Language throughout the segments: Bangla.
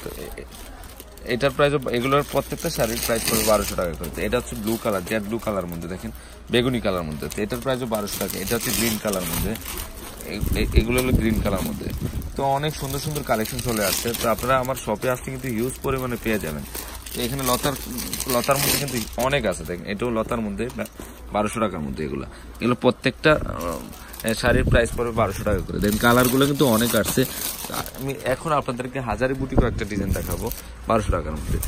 তো এটার প্রাইস, এগুলোর প্রত্যেকটা শাড়ির প্রাইস পড়বে 1200 টাকা করে। এটা হচ্ছে blue colour, Z blue colour মধ্যে, দেখেন বেগুনি কালার মধ্যে, তো এটার প্রাইসও 1200 টাকা। এটা হচ্ছে গ্রিন কালার মধ্যে, এগুলো হলো গ্রিন কালার মধ্যে। তো অনেক সুন্দর সুন্দর কালেকশন চলে আসছে। তো আপনারা আমার শপে আসতে কিন্তু হিউজ পরিমাণে পেয়ে যাবেন। এখানে লতার মধ্যে কিন্তু অনেক আছে, দেখেন এটাও লতার মধ্যে 1200 টাকার মধ্যে। এগুলো প্রত্যেকটা শাড়ির প্রাইস পড়বে 1200 টাকা করে। দেখেন কালারগুলো কিন্তু অনেক আসছে। আমি এখন আপনাদেরকে হাজারি বুটি কয়েকটা ডিজাইন দেখাবো 1200 টাকার মধ্যে।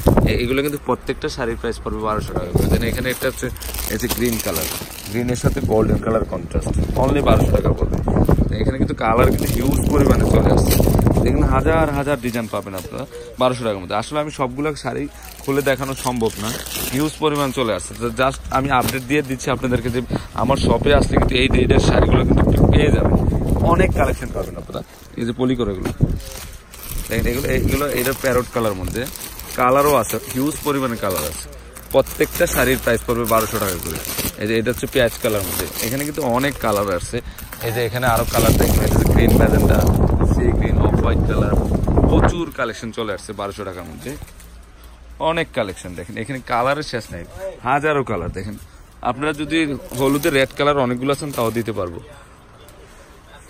এগুলো কিন্তু প্রত্যেকটা শাড়ির প্রাইস পড়বে 1200 টাকা করে। দেন এখানে একটা হচ্ছে এই যে গ্রিন কালার, গ্রিনের সাথে গোল্ডেন কালার কন্ট্রাস্ট, অনলি 1200 টাকা পড়বে। এখানে কিন্তু কালার কিন্তু হিউজ পরিমাণে চলে আসছে। এখানে হাজার হাজার ডিজাইন পাবেন আপনারা 1200 টাকার মধ্যে। আসলে আমি সবগুলো শাড়ি খুলে দেখানো সম্ভব না, হিউজ পরিমাণ চলে আসছে। জাস্ট আমি আপডেট দিয়ে দিচ্ছি আপনাদেরকে যে আমার শপে আসলে কিন্তু এই রেটের শাড়িগুলো কিন্তু পেয়ে যাবেন। অনেক কালেকশন পাবেন আপনারা। এই যে পলি করে এগুলো দেখেন, এগুলো এটা প্যারট কালার মধ্যে, কালারও আছে, হিউজ পরিমাণে কালার আছে। প্রত্যেকটা শাড়ির প্রাইস পড়বে 1200 টাকা করে। এই যে এটা হচ্ছে পেঁয়াজ কালার মধ্যে, এখানে কিন্তু অনেক কালার আসছে। এই যে এখানে আরো কালার দেখেন, এটা হচ্ছে green magenta, sea green, off white colour, প্রচুর কালেকশন চলে আসছে 1200 টাকার মধ্যে। অনেক কালেকশন দেখেন, এখানে কালারের শেষ নাই, হাজারো কালার। দেখেন আপনারা যদি হলুদের রেড কালার অনেকগুলো আছেন তাও দিতে পারবো।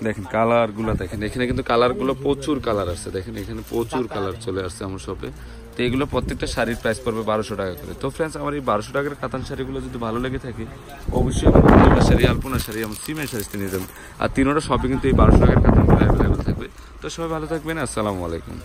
দেখেন কালার গুলা, দেখেন এখানে কিন্তু কালার গুলো প্রচুর কালার আছে। দেখেন এখানে প্রচুর কালার চলে আসছে আমার শপে। তো এগুলো প্রত্যেকটা শাড়ির প্রাইস পড়বে 1200 টাকা করে। তো ফ্রেন্ডস, আমার এই 1200 টাকার কাতান শাড়িগুলো যদি ভালো লেগে থাকে অবশ্যই আমার পূর্ণিমা শাড়ি, আলপনা শাড়ি, আমার সিমের শাড়িতে নিয়ে যাবেন। আর তিনোটা শপে কিন্তু এই 1200 টাকার কাতানগুলো অ্যাভেলেবেল থাকবে। তো সবাই ভালো থাকবেন, আসসালামু আলাইকুম।